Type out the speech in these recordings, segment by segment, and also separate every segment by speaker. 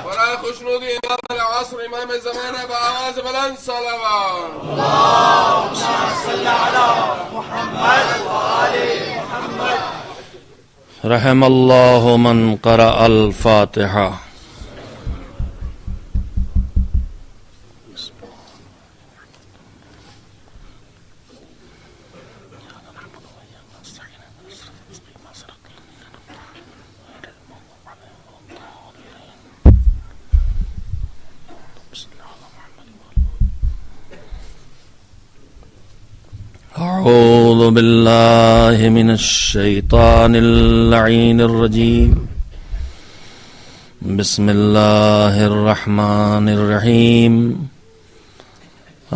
Speaker 1: برائے خوشنودی امام العصر امام زمانہ بآواز بلند صلوات
Speaker 2: رحم اللہ من قرأ الفاتحہ. اعوذ باللہ من الشیطان اللعین الرجیم. بسم اللہ الرحمن الرحیم.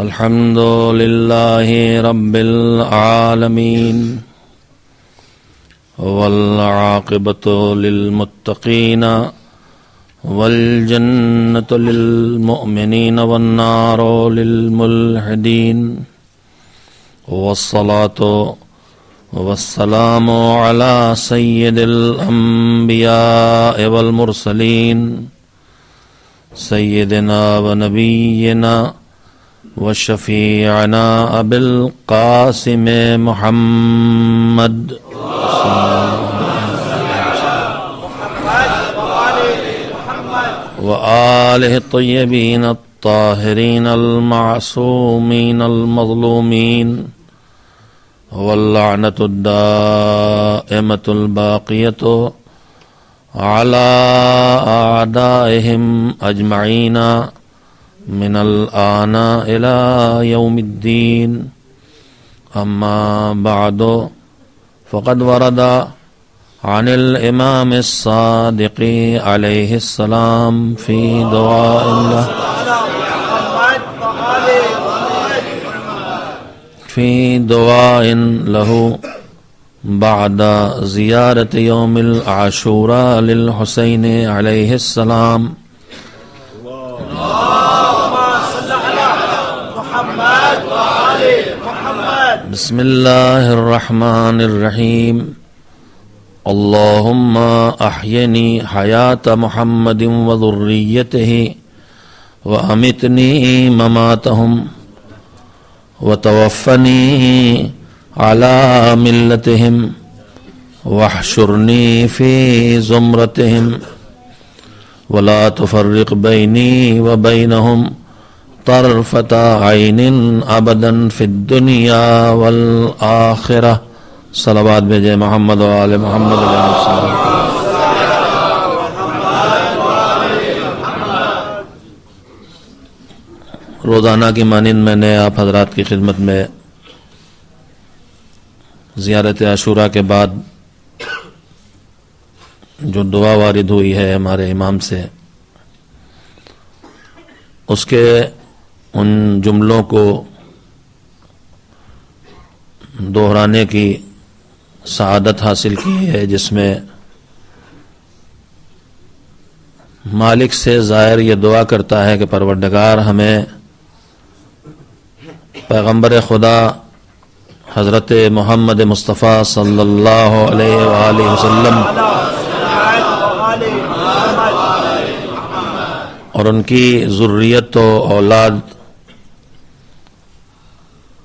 Speaker 2: الحمد للہ رب العالمین والعاقبۃ للمتقین والجنۃ للمؤمنین والنار للملحدین. والصلاة والسلام على سيد الأنبياء والمرسلين سيدنا ونبينا وشفيعنا أبي القاسم محمد وآله الطيبين الطاهرين المعصومين المظلومين واللعنة الدائمة الباقية على أعدائهم أجمعين من الآن إلى يوم الدين. أما بعد فقد ورد عن الإمام الصادق عليه السلام في دعاء الله له بعد زيارة يوم العاشوراء للحسين عليه السلام. بسم الله الرحمن الرحيم. اللهم أحيني حياة محمد وذريته وأمتني مماتهم وتوفني على ملتهم واحشرني في زمرتهم ولا تفرق بيني وبينهم طرفة عين أبدا في الدنيا والآخرة. صلوات بھیجے محمد و آل محمد علیہ السلام. روزانہ کی مانند میں نے آپ حضرات کی خدمت میں زیارت عاشوراء کے بعد جو دعا وارد ہوئی ہے ہمارے امام سے، اس کے ان جملوں کو دہرانے کی سعادت حاصل کی ہے، جس میں مالک سے زائر یہ دعا کرتا ہے کہ پروردگار ہمیں پیغمبر خدا حضرت محمد مصطفیٰ صلی اللہ علیہ وآلہ وسلم اور ان کی ذریت و اولاد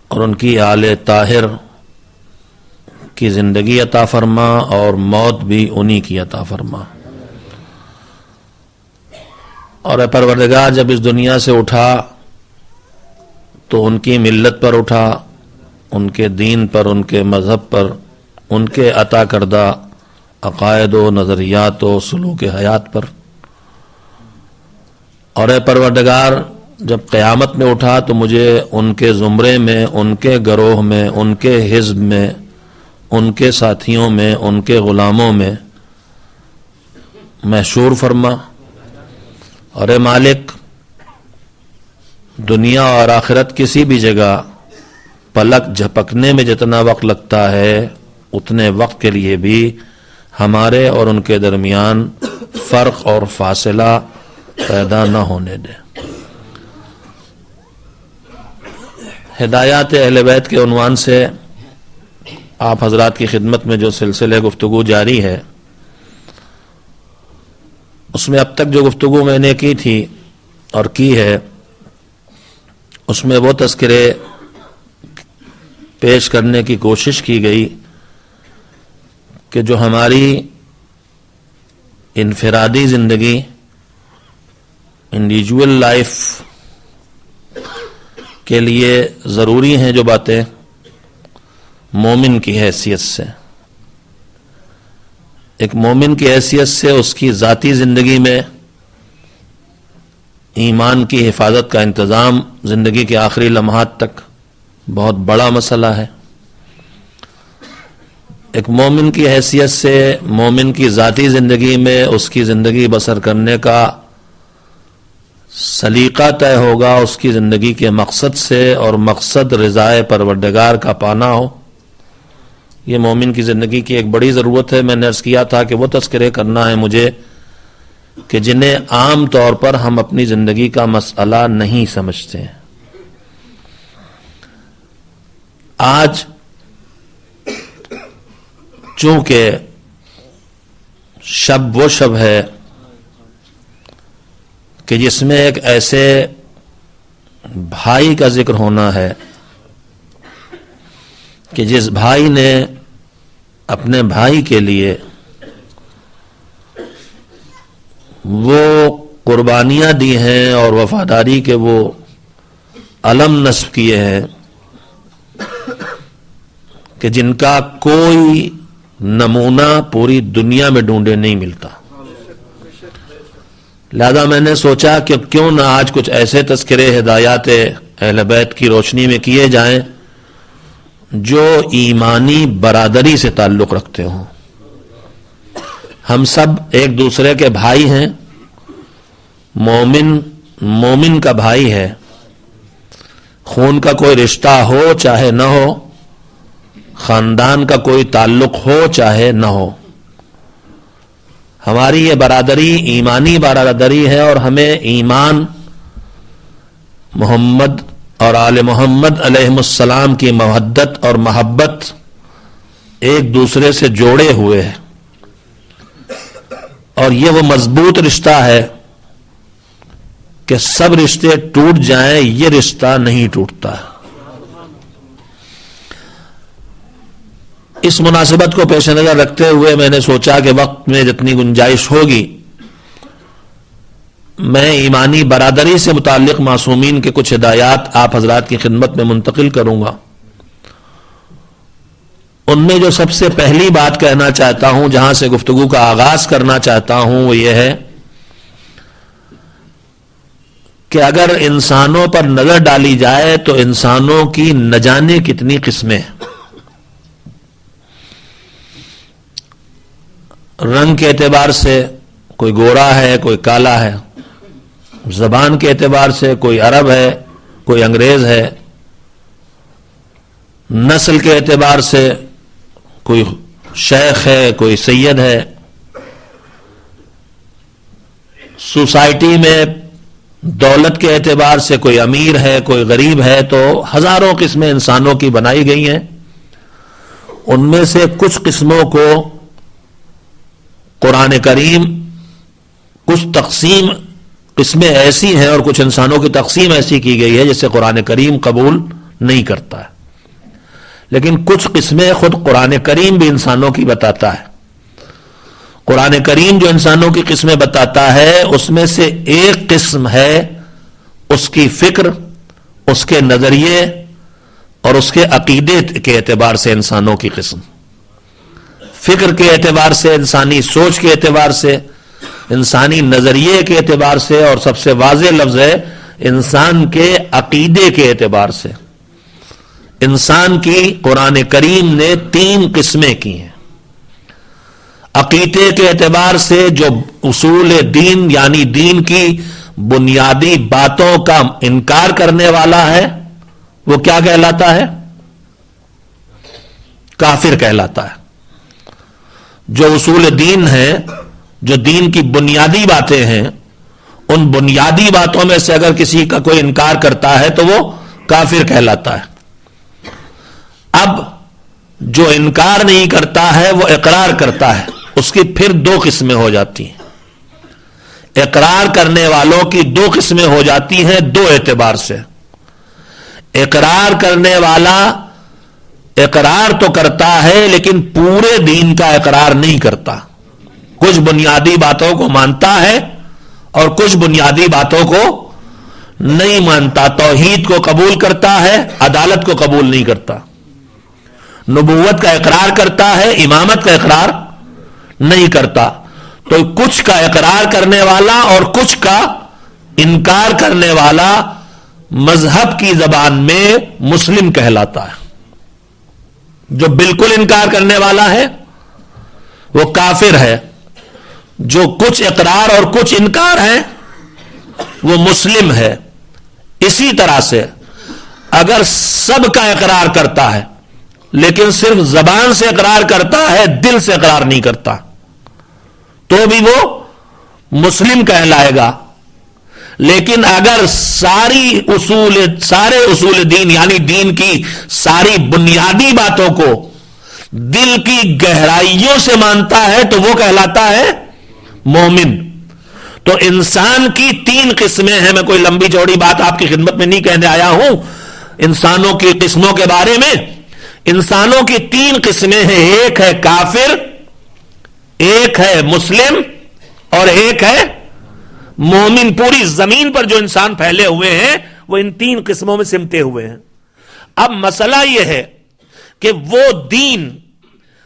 Speaker 2: اور ان کی آل طاہر کی زندگی عطا فرما اور موت بھی انہی کی عطا فرما. اور اے پروردگار جب اس دنیا سے اٹھا تو ان کی ملت پر اٹھا، ان کے دین پر، ان کے مذہب پر، ان کے عطا کردہ عقائد و نظریات و سلوک حیات پر. اور اے پروردگار جب قیامت میں اٹھا تو مجھے ان کے زمرے میں، ان کے گروہ میں، ان کے حزب میں، ان کے ساتھیوں میں، ان کے غلاموں میں محشور فرما. اور اے مالک دنیا اور آخرت کسی بھی جگہ پلک جھپکنے میں جتنا وقت لگتا ہے اتنے وقت کے لیے بھی ہمارے اور ان کے درمیان فرق اور فاصلہ پیدا نہ ہونے دے. ہدایات اہل بیت کے عنوان سے آپ حضرات کی خدمت میں جو سلسلہ گفتگو جاری ہے، اس میں اب تک جو گفتگو میں نے کی تھی اور کی ہے، اس میں وہ تذکرے پیش کرنے کی کوشش کی گئی کہ جو ہماری انفرادی زندگی، انڈیویجول لائف کے لیے ضروری ہیں، جو باتیں مومن کی حیثیت سے، ایک مومن کی حیثیت سے اس کی ذاتی زندگی میں ایمان کی حفاظت کا انتظام زندگی کے آخری لمحات تک بہت بڑا مسئلہ ہے۔ ایک مومن کی حیثیت سے مومن کی ذاتی زندگی میں اس کی زندگی بسر کرنے کا سلیقہ طے ہوگا اس کی زندگی کے مقصد سے، اور مقصد رضائے پروردگار کا پانا ہو۔ یہ مومن کی زندگی کی ایک بڑی ضرورت ہے۔ میں نے عرض کیا تھا کہ وہ تذکرے کرنا ہے مجھے کہ جنہیں عام طور پر ہم اپنی زندگی کا مسئلہ نہیں سمجھتے ہیں۔ آج چونکہ شب وہ شب ہے کہ جس میں ایک ایسے بھائی کا ذکر ہونا ہے کہ جس بھائی نے اپنے بھائی کے لیے وہ قربانیاں دی ہیں اور وفاداری کے وہ علم نصب کیے ہیں کہ جن کا کوئی نمونہ پوری دنیا میں ڈھونڈے نہیں ملتا۔ لہذا میں نے سوچا کہ کیوں نہ آج کچھ ایسے تذکرے ہدایات اہل بیت کی روشنی میں کیے جائیں جو ایمانی برادری سے تعلق رکھتے ہوں۔ ہم سب ایک دوسرے کے بھائی ہیں، مومن کا بھائی ہے، خون کا کوئی رشتہ ہو چاہے نہ ہو، خاندان کا کوئی تعلق ہو چاہے نہ ہو، ہماری یہ برادری ایمانی برادری ہے، اور ہمیں ایمان محمد اور آل محمد علیہ السلام کی محبت اور محبت ایک دوسرے سے جوڑے ہوئے ہے، اور یہ وہ مضبوط رشتہ ہے کہ سب رشتے ٹوٹ جائیں یہ رشتہ نہیں ٹوٹتا۔ اس مناسبت کو پیش نظر رکھتے ہوئے میں نے سوچا کہ وقت میں جتنی گنجائش ہوگی میں ایمانی برادری سے متعلق معصومین کے کچھ ہدایات آپ حضرات کی خدمت میں منتقل کروں گا۔ ان میں جو سب سے پہلی بات کہنا چاہتا ہوں، جہاں سے گفتگو کا آغاز کرنا چاہتا ہوں، وہ یہ ہے کہ اگر انسانوں پر نظر ڈالی جائے تو انسانوں کی نہ جانے کتنی قسمیں ہیں۔ رنگ کے اعتبار سے کوئی گورا ہے، کوئی کالا ہے، زبان کے اعتبار سے کوئی عرب ہے، کوئی انگریز ہے، نسل کے اعتبار سے کوئی شیخ ہے، کوئی سید ہے، سوسائٹی میں دولت کے اعتبار سے کوئی امیر ہے، کوئی غریب ہے، تو ہزاروں قسمیں انسانوں کی بنائی گئی ہیں۔ ان میں سے کچھ قسموں کو قرآن کریم کچھ تقسیم قسمیں ایسی ہیں اور کچھ انسانوں کی تقسیم ایسی کی گئی ہے جسے قرآن کریم قبول نہیں کرتا ہے، لیکن کچھ قسمیں خود قرآن کریم بھی انسانوں کی بتاتا ہے۔ قرآن کریم جو انسانوں کی قسمیں بتاتا ہے اس میں سے ایک قسم ہے اس کی فکر، اس کے نظریے اور اس کے عقیدے کے اعتبار سے انسانوں کی قسم، فکر کے اعتبار سے، انسانی سوچ کے اعتبار سے، انسانی نظریے کے اعتبار سے، اور سب سے واضح لفظ ہے انسان کے عقیدے کے اعتبار سے۔ انسان کی قرآن کریم نے 3 قسمیں کی ہیں۔ عقیدے کے اعتبار سے جو اصول دین یعنی دین کی بنیادی باتوں کا انکار کرنے والا ہے وہ کیا کہلاتا ہے؟ کافر کہلاتا ہے۔ جو اصول دین ہے، جو دین کی بنیادی باتیں ہیں، ان بنیادی باتوں میں سے اگر کسی کا کوئی انکار کرتا ہے تو وہ کافر کہلاتا ہے۔ اب جو انکار نہیں کرتا ہے وہ اقرار کرتا ہے، اس کی پھر 2 قسمیں ہو جاتی ہیں۔ اقرار کرنے والوں کی دو قسمیں ہو جاتی ہیں دو اعتبار سے. اقرار کرنے والا اقرار تو کرتا ہے لیکن پورے دین کا اقرار نہیں کرتا. کچھ بنیادی باتوں کو مانتا ہے اور کچھ بنیادی باتوں کو نہیں مانتا. توحید کو قبول کرتا ہے, عدالت کو قبول نہیں کرتا. نبوت کا اقرار کرتا ہے, امامت کا اقرار نہیں کرتا. تو کچھ کا اقرار کرنے والا اور کچھ کا انکار کرنے والا مذہب کی زبان میں مسلم کہلاتا ہے. جو بالکل انکار کرنے والا ہے وہ کافر ہے. جو کچھ اقرار اور کچھ انکار ہے وہ مسلم ہے. اسی طرح سے اگر سب کا اقرار کرتا ہے لیکن صرف زبان سے اقرار کرتا ہے, دل سے اقرار نہیں کرتا, تو بھی وہ مسلم کہلائے گا. لیکن اگر سارے اصول دین یعنی دین کی ساری بنیادی باتوں کو دل کی گہرائیوں سے مانتا ہے تو وہ کہلاتا ہے مومن. تو انسان کی تین قسمیں ہیں. میں کوئی لمبی چوڑی بات آپ کی خدمت میں نہیں کہنے آیا ہوں. انسانوں کی قسموں کے بارے میں انسانوں کی تین قسمیں ہیں. ایک ہے کافر, ایک ہے مسلم اور ایک ہے مومن. پوری زمین پر جو انسان پھیلے ہوئے ہیں وہ ان تین قسموں میں سمٹے ہوئے ہیں. اب مسئلہ یہ ہے کہ وہ دین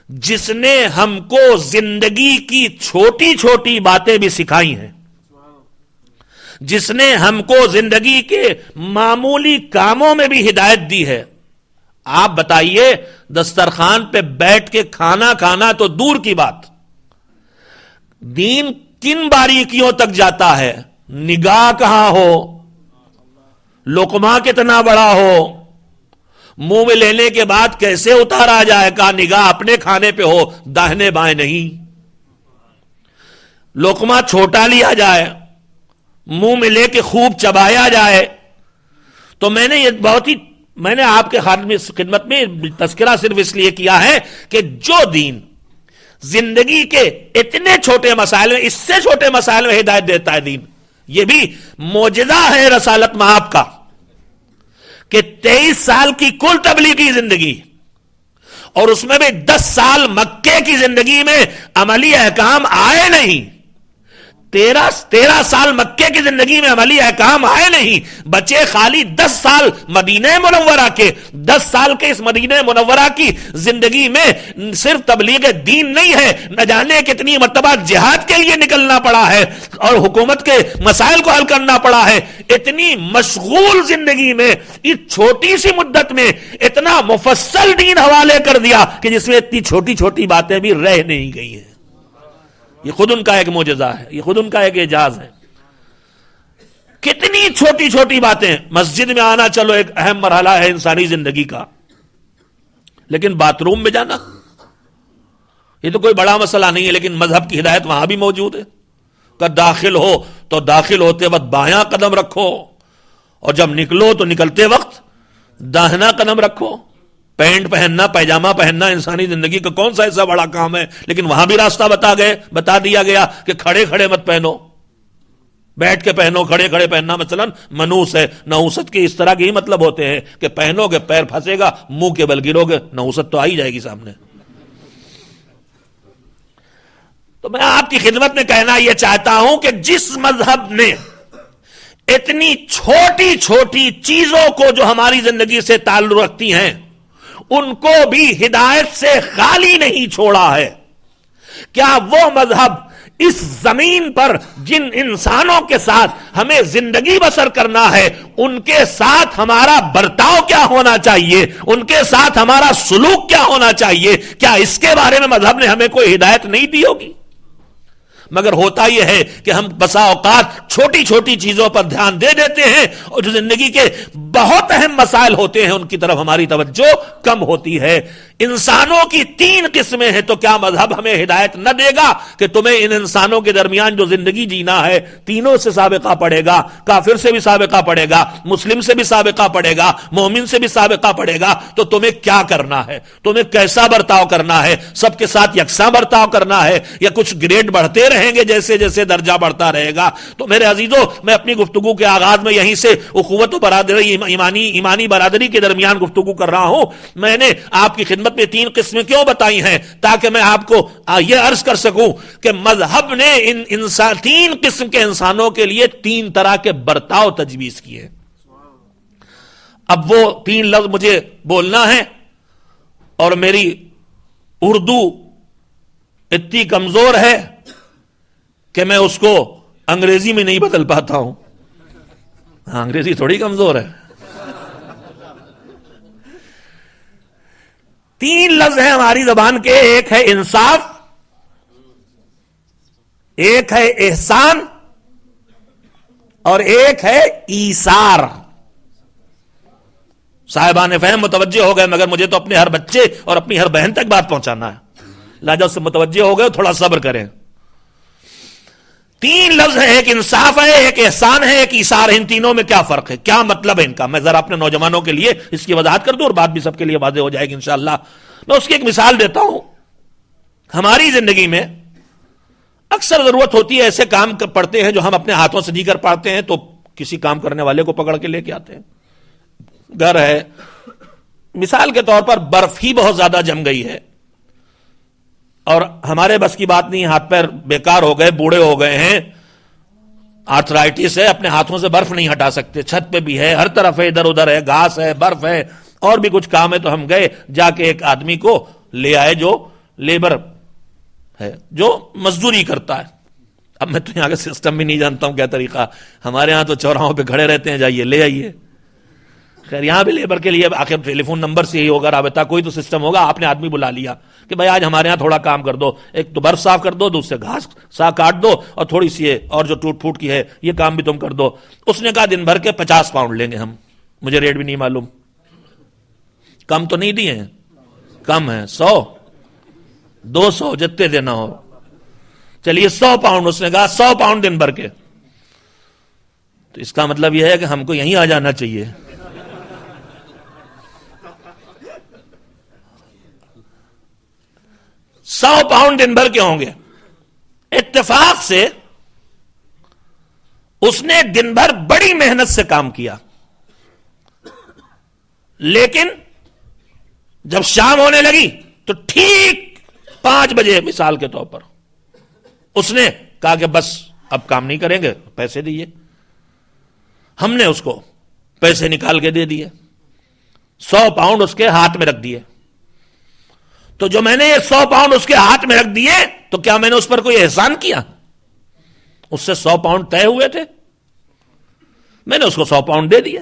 Speaker 2: جس نے ہم کو زندگی کی چھوٹی چھوٹی باتیں بھی سکھائی ہیں, جس نے ہم کو زندگی کے معمولی کاموں میں بھی ہدایت دی ہے. آپ بتائیے, دسترخوان پہ بیٹھ کے کھانا کھانا تو دور کی بات, دین کن باریکیوں تک جاتا ہے. نگاہ کہاں ہو, لقمہ کتنا بڑا ہو, منہ میں لینے کے بعد کیسے اتارا جائے گا, نگاہ اپنے کھانے پہ ہو, داہنے بائیں نہیں. لقمہ چھوٹا لیا جائے, منہ میں لے کے خوب چبایا جائے. تو میں نے آپ کے خدمت میں تذکرہ صرف اس لیے کیا ہے کہ جو دین زندگی کے اتنے چھوٹے مسائل میں, اس سے چھوٹے مسائل میں ہدایت دیتا ہے دین, یہ بھی معجزہ ہے رسالت مآب کا کہ 23 سال کی کل تبلیغی زندگی اور اس میں بھی 10 سال مکے کی زندگی میں عملی احکام آئے نہیں. 13 سال مکے کی زندگی میں عملی احکام آئے نہیں, بچے خالی 10 سال مدینہ منورہ کے. 10 سال کے اس مدینہ منورہ کی زندگی میں صرف تبلیغ دین نہیں ہے, نہ جانے کتنی مرتبہ جہاد کے لیے نکلنا پڑا ہے اور حکومت کے مسائل کو حل کرنا پڑا ہے. اتنی مشغول زندگی میں اس چھوٹی سی مدت میں اتنا مفصل دین حوالے کر دیا کہ جس میں اتنی چھوٹی چھوٹی باتیں بھی رہ نہیں گئی ہیں. یہ خود ان کا ایک معجزہ ہے, یہ خود ان کا ایک اعجاز ہے. کتنی چھوٹی چھوٹی باتیں. مسجد میں آنا چلو ایک اہم مرحلہ ہے انسانی زندگی کا, لیکن باتھ روم میں جانا یہ تو کوئی بڑا مسئلہ نہیں ہے. لیکن مذہب کی ہدایت وہاں بھی موجود ہے کہ داخل ہو تو داخل ہوتے وقت بایاں قدم رکھو اور جب نکلو تو نکلتے وقت داہنا قدم رکھو. پینٹ پہننا, پیجامہ پہننا انسانی زندگی کا کون سا ایسا بڑا کام ہے, لیکن وہاں بھی راستہ بتا دیا گیا کہ کھڑے کھڑے مت پہنو, بیٹھ کے پہنو. کھڑے کھڑے پہننا مثلا منوس ہے. نحوست کے اس طرح کے ہی مطلب ہوتے ہیں کہ پہنو گے پیر پھنسے گا, منہ کے بل گرو گے, نحوست تو آ ہی جائے گی سامنے. تو میں آپ کی خدمت میں کہنا یہ چاہتا ہوں کہ جس مذہب نے اتنی چھوٹی چھوٹی چیزوں کو جو ہماری زندگی سے تعلق رکھتی ہیں ان کو بھی ہدایت سے خالی نہیں چھوڑا ہے, کیا وہ مذہب اس زمین پر جن انسانوں کے ساتھ ہمیں زندگی بسر کرنا ہے ان کے ساتھ ہمارا برتاؤ کیا ہونا چاہیے, ان کے ساتھ ہمارا سلوک کیا ہونا چاہیے, کیا اس کے بارے میں مذہب نے ہمیں کوئی ہدایت نہیں دی ہوگی؟ مگر ہوتا یہ ہے کہ ہم بسا اوقات چھوٹی چھوٹی چیزوں پر دھیان دے دیتے ہیں اور جو زندگی کے بہت اہم مسائل ہوتے ہیں ان کی طرف ہماری توجہ کم ہوتی ہے. انسانوں کی 3 قسمیں ہیں، تو کیا مذہب ہمیں ہدایت نہ دے گا کہ تمہیں ان انسانوں کے درمیان جو زندگی جینا ہے تینوں سے سابقہ پڑے گا، کافر سے بھی سابقہ پڑے گا، مسلم سے بھی سابقہ پڑے گا، مومن سے بھی سابقہ پڑے گا. تو تمہیں کیا کرنا ہے، تمہیں کیسا برتاؤ کرنا ہے، سب کے ساتھ یکساں برتاؤ کرنا ہے یا کچھ گریڈ بڑھتے رہیں گے جیسے جیسے درجہ بڑھتا رہے گا. تو میرے عزیزو، میں اپنی گفتگو کے آغاز میں یہیں سے اخوت و برادری، ایمانی برادری کے درمیان گفتگو کر رہا ہوں. میں نے آپ کی خدمت میں 3 قسمیں کیوں بتائی ہیں؟ تاکہ میں آپ کو یہ عرض کر سکوں کہ مذہب نے ان 3 قسم کے انسانوں کے لیے 3 طرح کے برتاؤ تجویز کیے. اب وہ 3 لفظ مجھے بولنا ہے اور میری اردو اتنی کمزور ہے کہ میں اس کو انگریزی میں نہیں بدل پاتا ہوں. انگریزی تھوڑی کمزور ہے. 3 لفظ ہیں ہماری زبان کے، ایک ہے انصاف، ایک ہے احسان اور ایک ہے ایثار. صاحبان فہم متوجہ ہو گئے، مگر مجھے تو اپنے ہر بچے اور اپنی ہر بہن تک بات پہنچانا ہے، لہذا اس سے متوجہ ہو گئے، تھوڑا صبر کریں. 3 لفظ ہیں، ایک انصاف ہے، ایک احسان ہے، ایک ایثار ہے. ان تینوں میں کیا فرق ہے، کیا مطلب ہے ان کا؟ میں ذرا اپنے نوجوانوں کے لیے اس کی وضاحت کر دوں اور بات بھی سب کے لیے واضح ہو جائے گی انشاءاللہ. میں اس کی ایک مثال دیتا ہوں. ہماری زندگی میں اکثر ضرورت ہوتی ہے، ایسے کام پڑتے ہیں جو ہم اپنے ہاتھوں سے نہیں کر پاتے ہیں، تو کسی کام کرنے والے کو پکڑ کے لے کے آتے ہیں. گھر ہے، مثال کے طور پر برف ہی بہت زیادہ جم گئی ہے اور ہمارے بس کی بات نہیں، ہاتھ پیر بیکار ہو گئے، بوڑھے ہو گئے ہیں، آرتھرائٹس ہے، اپنے ہاتھوں سے برف نہیں ہٹا سکتے. چھت پہ بھی ہے، ہر طرف ہے، ادھر ادھر ہے، گھاس ہے، برف ہے، اور بھی کچھ کام ہے. تو ہم گئے، جا کے ایک آدمی کو لے آئے جو لیبر ہے، جو مزدوری کرتا ہے. اب میں تو یہاں کا سسٹم بھی نہیں جانتا ہوں کیا طریقہ. ہمارے ہاں تو چوراہوں پہ کھڑے رہتے ہیں، جائیے لے آئیے. خیر یہاں بھی لیبر کے لیے آخر ٹیلی فون نمبر سے ہی ہوگا رابطہ، کوئی تو سسٹم ہوگا. آپ نے آدمی بلا لیا کہ بھائی آج ہمارے ہاں تھوڑا کام کر دو، ایک تو برف صاف کر دو، دوسرے گھاس کاٹ دو، اور تھوڑی سی اور جو ٹوٹ پھوٹ کی ہے یہ کام بھی تم کر دو. اس نے کہا دن بھر کے 50 پاؤنڈ لیں گے ہم. مجھے ریٹ بھی نہیں معلوم، کم تو نہیں دیے ہیں، کم ہے 100 200 جتنے دینا ہو. چلیے 100 پاؤنڈ. اس نے کہا 100 پاؤنڈ دن بھر کے. تو اس کا مطلب یہ ہے کہ ہم کو یہیں آ جانا چاہیے. 100 پاؤنڈ دن بھر کے ہوں گے. اتفاق سے اس نے دن بھر بڑی محنت سے کام کیا، لیکن جب شام ہونے لگی تو ٹھیک 5 بجے مثال کے طور پر اس نے کہا کہ بس اب کام نہیں کریں گے، پیسے دیے. ہم نے اس کو پیسے نکال کے دے دیے، 100 پاؤنڈ اس کے ہاتھ میں رکھ دیے. تو جو میں نے یہ 100 پاؤنڈ اس کے ہاتھ میں رکھ دیے، تو کیا میں نے اس پر کوئی احسان کیا؟ اس سے 100 پاؤنڈ طے ہوئے تھے، میں نے اس کو 100 پاؤنڈ دے دیے.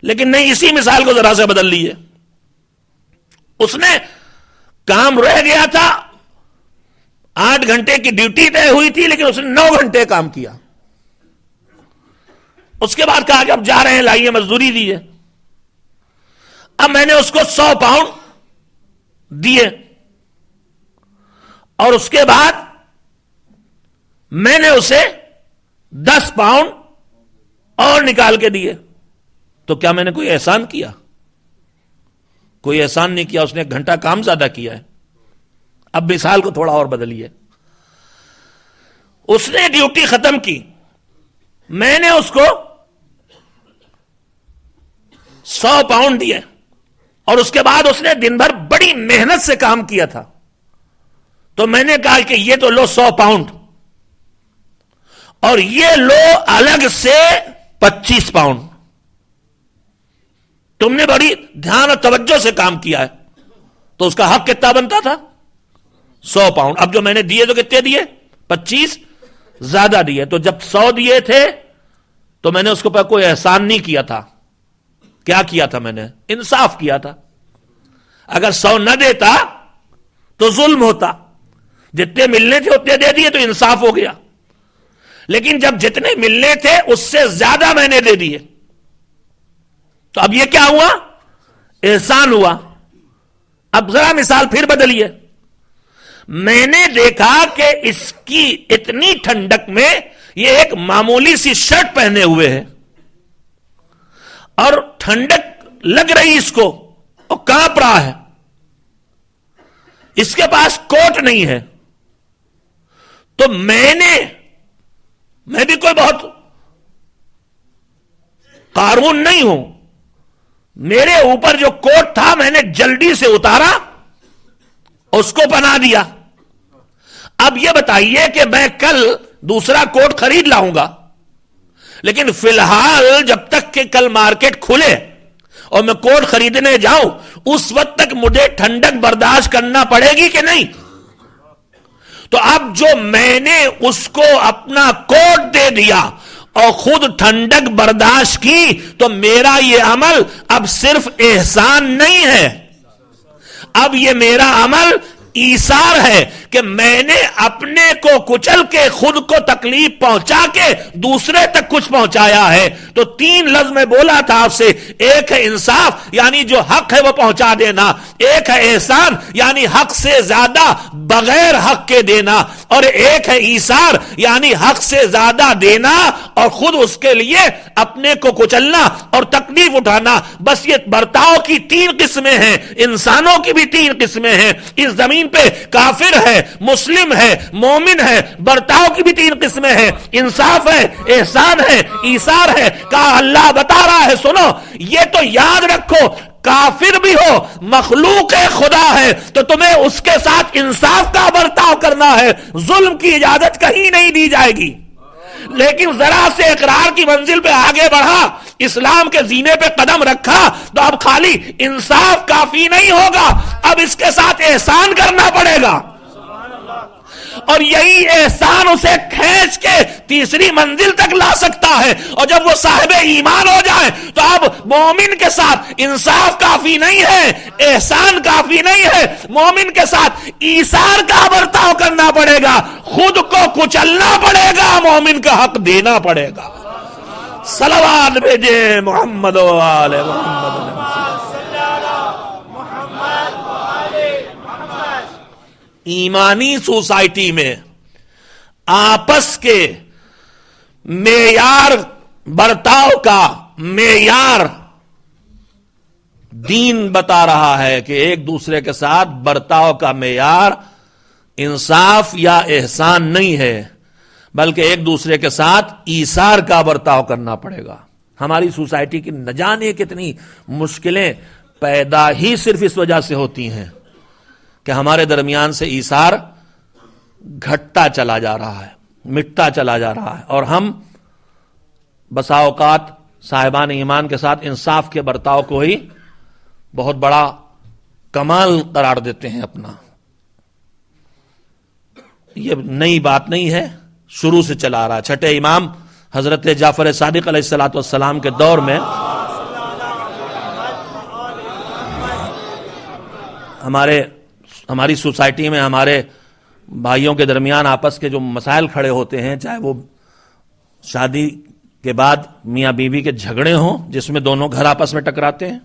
Speaker 2: لیکن نہیں، اسی مثال کو ذرا سے بدل لیے. اس نے کام رہ گیا تھا، 8 گھنٹے کی ڈیوٹی طے ہوئی تھی، لیکن اس نے 9 گھنٹے کام کیا. اس کے بعد کہا کہ اب جا رہے ہیں، لائیے مزدوری دیجیے. اب میں نے اس کو 100 پاؤنڈ دیے اور اس کے بعد میں نے اسے 10 پاؤنڈ اور نکال کے دیے. تو کیا میں نے کوئی احسان کیا؟ کوئی احسان نہیں کیا. اس نے 1 گھنٹہ کام زیادہ کیا ہے. اب مثال کو تھوڑا اور بدلیے. اس نے ڈیوٹی ختم کی، میں نے اس کو 100 پاؤنڈ دیے اور اس کے بعد اس نے دن بھر بڑی محنت سے کام کیا تھا. تو میں نے کہا کہ یہ تو لو 100 پاؤنڈ اور یہ لو الگ سے 25 پاؤنڈ. تم نے بڑی دھیان اور توجہ سے کام کیا ہے. تو اس کا حق کتنا بنتا تھا؟ 100 پاؤنڈ. اب جو میں نے دیے تو کتنے دیے؟ 25 زیادہ دیے. تو جب 100 دیے تھے تو میں نے اس کو پر کوئی احسان نہیں کیا تھا. کیا کیا تھا؟ میں نے انصاف کیا تھا. اگر 100 نہ دیتا تو ظلم ہوتا. جتنے ملنے تھے اتنے دے دیے تو انصاف ہو گیا. لیکن جب جتنے ملنے تھے اس سے زیادہ میں نے دے دیے تو اب یہ کیا ہوا؟ احسان ہوا. اب ذرا مثال پھر بدلیے. میں نے دیکھا کہ اس کی اتنی ٹھنڈک میں یہ ایک معمولی سی شرٹ پہنے ہوئے ہے اور ٹھنڈک لگ رہی اس کو اور کانپ رہا ہے. اس کے پاس کوٹ نہیں ہے. تو میں بھی کوئی بہت قارون نہیں ہوں. میرے اوپر جو کوٹ تھا میں نے جلدی سے اتارا, اس کو پہنا دیا. اب یہ بتائیے کہ میں کل دوسرا کوٹ خرید لاؤں گا, لیکن فی الحال جب تک کہ کل مارکیٹ کھلے اور میں کوٹ خریدنے جاؤں, اس وقت تک مجھے ٹھنڈک برداشت کرنا پڑے گی کہ نہیں؟ تو اب جو میں نے اس کو اپنا کوٹ دے دیا اور خود ٹھنڈک برداشت کی, تو میرا یہ عمل اب صرف احسان نہیں ہے, اب یہ میرا عمل ایثار ہے کہ میں نے اپنے کو کچل کے خود کو تکلیف پہنچا کے دوسرے تک کچھ پہنچایا ہے. تو 3 لفظ میں بولا تھا آپ سے, ایک ہے انصاف یعنی جو حق ہے وہ پہنچا دینا, ایک ہے احسان یعنی حق سے زیادہ بغیر حق کے دینا, اور ایک ہے ایثار یعنی حق سے زیادہ دینا اور خود اس کے لیے اپنے کو کچلنا اور تکلیف اٹھانا. بس یہ برتاؤ کی 3 قسمیں ہیں, انسانوں کی بھی 3 قسمیں ہیں. اس زمین پہ کافر ہے, مسلم ہے, مومن ہے, برتاؤ کی بھی 3 قسمیں ہیں, انصاف ہے, احسان ہے, ایثار ہے. کہا اللہ بتا رہا ہے سنو, یہ تو یاد رکھو, کافر بھی ہو, مخلوق خدا ہے, تو تمہیں اس کے ساتھ انصاف کا برتاؤ کرنا ہے, ظلم کی اجازت کہیں نہیں دی جائے گی. لیکن ذرا سے اقرار کی منزل پہ آگے بڑھا, اسلام کے زینے پہ قدم رکھا, تو اب خالی انصاف کافی نہیں ہوگا, اب اس کے ساتھ احسان کرنا پڑے گا. اور یہی احسان اسے کھینچ کے تیسری منزل تک لا سکتا ہے. اور جب وہ صاحب ایمان ہو جائے تو اب مومن کے ساتھ انصاف کافی نہیں ہے, احسان کافی نہیں ہے, مومن کے ساتھ ایثار کا برتاؤ کرنا پڑے گا, خود کو کچلنا پڑے گا, مومن کا حق دینا پڑے گا. صلوات بھیجے محمد و آل محمد. ایمانی سوسائٹی میں آپس کے معیار برتاؤ کا معیار دین بتا رہا ہے کہ ایک دوسرے کے ساتھ برتاؤ کا معیار انصاف یا احسان نہیں ہے, بلکہ ایک دوسرے کے ساتھ ایثار کا برتاؤ کرنا پڑے گا. ہماری سوسائٹی کی نہ جانے کتنی مشکلیں پیدا ہی صرف اس وجہ سے ہوتی ہیں کہ ہمارے درمیان سے ایثار گھٹتا چلا جا رہا ہے, مٹتا چلا جا رہا ہے, اور ہم بسا اوقات صاحبان ایمان کے ساتھ انصاف کے برتاؤ کو ہی بہت بڑا کمال قرار دیتے ہیں اپنا. یہ نئی بات نہیں ہے, شروع سے چلا آ رہا ہے. چھٹے امام حضرت جعفر صادق علیہ الصلوۃ والسلام کے دور میں ہماری سوسائٹی میں ہمارے بھائیوں کے درمیان آپس کے جو مسائل کھڑے ہوتے ہیں, چاہے وہ شادی کے بعد میاں بیوی کے جھگڑے ہوں جس میں دونوں گھر آپس میں ٹکراتے ہیں,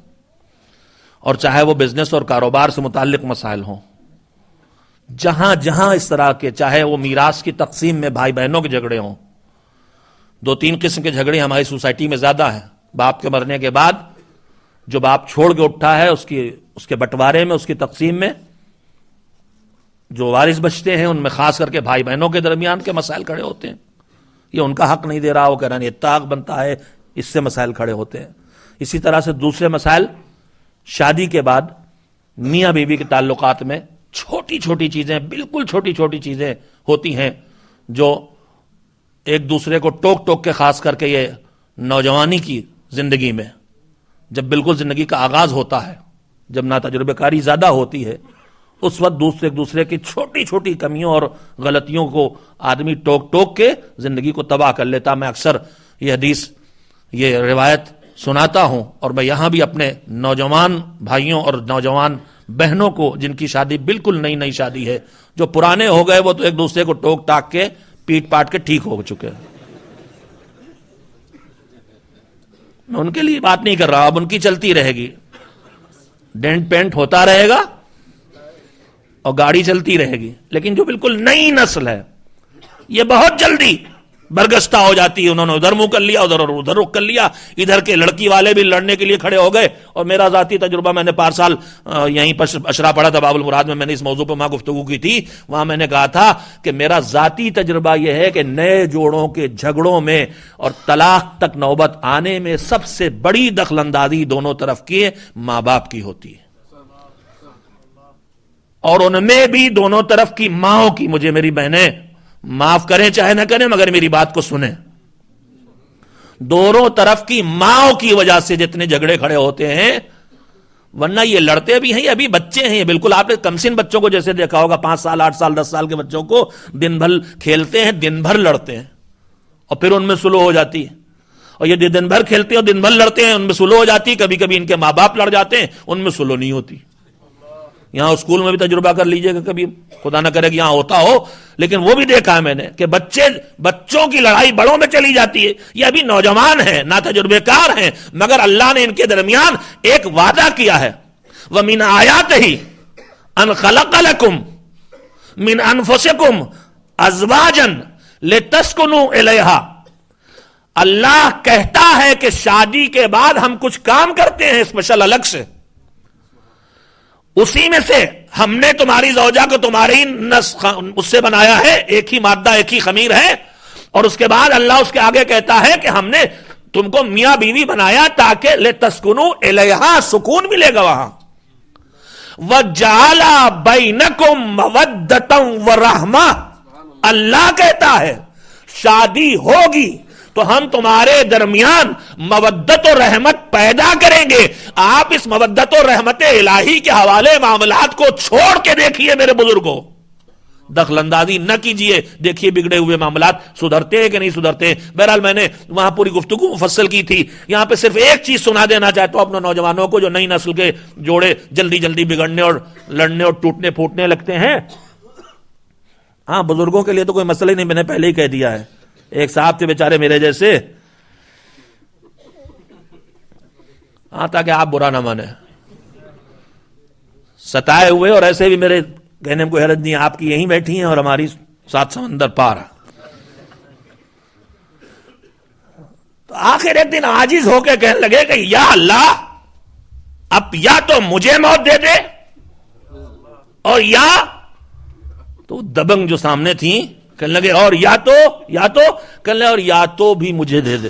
Speaker 2: اور چاہے وہ بزنس اور کاروبار سے متعلق مسائل ہوں, جہاں جہاں اس طرح کے, چاہے وہ میراث کی تقسیم میں بھائی بہنوں کے جھگڑے ہوں, 2-3 قسم کے جھگڑے ہماری سوسائٹی میں زیادہ ہیں. باپ کے مرنے کے بعد جو باپ چھوڑ کے اٹھا ہے اس کے بٹوارے میں, اس کی تقسیم میں جو وارث بچتے ہیں ان میں خاص کر کے بھائی بہنوں کے درمیان کے مسائل کھڑے ہوتے ہیں. یہ ان کا حق نہیں دے رہا, وہ کہہ رہے ہیں اتفاق بنتا ہے, اس سے مسائل کھڑے ہوتے ہیں. اسی طرح سے دوسرے مسائل شادی کے بعد میاں بیوی کے تعلقات میں چھوٹی چھوٹی چیزیں, بالکل چھوٹی چھوٹی چیزیں ہوتی ہیں جو ایک دوسرے کو ٹوک ٹوک کے, خاص کر کے یہ نوجوانی کی زندگی میں جب بالکل زندگی کا آغاز ہوتا ہے, جب نا تجربہ کاری زیادہ ہوتی ہے, اس وقت ایک دوسرے کی چھوٹی چھوٹی کمیوں اور غلطیوں کو آدمی ٹوک ٹوک کے زندگی کو تباہ کر لیتا. میں اکثر یہ حدیث, یہ روایت سناتا ہوں, اور میں یہاں بھی اپنے نوجوان بھائیوں اور نوجوان بہنوں کو جن کی شادی بالکل نئی شادی ہے, جو پرانے ہو گئے وہ تو ایک دوسرے کو ٹوک ٹاک کے پیٹ پاٹ کے ٹھیک ہو چکے ہیں. میں ان کے لیے بات نہیں کر رہا، اب ان کی چلتی رہے گی، ڈینٹ پینٹ ہوتا رہے گا اور گاڑی چلتی رہے گی. لیکن جو بالکل نئی نسل ہے یہ بہت جلدی برگشتہ ہو جاتی ہے. انہوں نے ادھر منہ کر لیا، ادھر اور ادھر رخ کر لیا. ادھر کے لڑکی والے بھی لڑنے کے لیے کھڑے ہو گئے. اور میرا ذاتی تجربہ، میں نے 5 سال یہیں پر اشرا پڑھا تھا باب المراد میں نے اس موضوع پہ وہاں گفتگو کی تھی. وہاں میں نے کہا تھا کہ میرا ذاتی تجربہ یہ ہے کہ نئے جوڑوں کے جھگڑوں میں اور طلاق تک نوبت آنے میں سب سے بڑی دخل اندازی دونوں طرف کی ماں باپ کی ہوتی ہے، اور ان میں بھی دونوں طرف کی ماں کی. مجھے میری بہنیں معاف کریں چاہے نہ کریں مگر میری بات کو سنیں، دونوں طرف کی ماں کی وجہ سے جتنے جھگڑے کھڑے ہوتے ہیں. ورنہ یہ لڑتے بھی ہیں، یہ ابھی بچے ہیں. بالکل آپ نے کمسن بچوں کو جیسے دیکھا ہوگا، 5 سال 8 سال 10 سال کے بچوں کو دن بھر کھیلتے ہیں، دن بھر لڑتے ہیں اور پھر ان میں سلو ہو جاتی ہے. اور یہ دن بھر کھیلتے ہیں اور دن بھر لڑتے ہیں، ان میں سلو ہو جاتی ہے. کبھی کبھی ان کے ماں باپ لڑ جاتے ہیں، ان میں سلو نہیں ہوتی. یہاں اسکول میں بھی تجربہ کر لیجئے گا، کبھی خدا نہ کرے کہ یہاں ہوتا ہو، لیکن وہ بھی دیکھا ہے میں نے کہ بچوں کی لڑائی بڑوں میں چلی جاتی ہے. یہ ابھی نوجوان ہیں، نا تجربے کار ہیں، مگر اللہ نے ان کے درمیان ایک وعدہ کیا ہے. وَمِنْ آيَاتِهِ أَنْ خَلَقَ لَكُمْ مِنْ أَنفُسِكُمْ أَزْوَاجًا لِتَسْكُنُوا إِلَيْهَا. اللہ کہتا ہے کہ شادی کے بعد ہم کچھ کام کرتے ہیں اسپیشل الگ سے. اسی میں سے ہم نے تمہاری زوجہ کو تمہاری اس سے بنایا ہے، ایک ہی مادہ ایک ہی خمیر ہے. اور اس کے بعد اللہ اس کے آگے کہتا ہے کہ ہم نے تم کو میاں بیوی بنایا تاکہ لتسکنوا الیہا، سکون ملے گا وہاں. وجعل بینکم مودۃ ورحمہ. اللہ کہتا ہے شادی ہوگی تو ہم تمہارے درمیان مودت و رحمت پیدا کریں گے. آپ اس مودت و رحمت الہی کے حوالے معاملات کو چھوڑ کے دیکھیے میرے بزرگوں، دخل اندازی نہ کیجئے. دیکھیے بگڑے ہوئے معاملات سدھرتے ہیں کہ نہیں سدھرتے. بہرحال میں نے وہاں پوری گفتگو مفصل کی تھی. یہاں پہ صرف ایک چیز سنا دینا چاہتا ہوں اپنے نوجوانوں کو جو نئی نسل کے جوڑے جلدی جلدی بگڑنے اور لڑنے اور ٹوٹنے پھوٹنے لگتے ہیں. ہاں بزرگوں کے لیے تو کوئی مسئلہ ہی نہیں، میں نے پہلے ہی کہہ دیا ہے. ایک صاحب تھے بیچارے میرے جیسے، ہاں تاکہ آپ برا نہ مانیں، ستائے ہوئے، اور ایسے بھی میرے کہنے میں کوئی حرج نہیں، آپ کی یہیں بیٹھی ہیں اور ہماری 7 سمندر پار. تو آخر ایک دن عاجز ہو کے کہنے لگے کہ یا اللہ اب یا تو مجھے موت دے دے، اور یا تو دبنگ جو سامنے تھی کہنے لگے اور یا تو کہنے لگے اور یا تو بھی مجھے دے دے.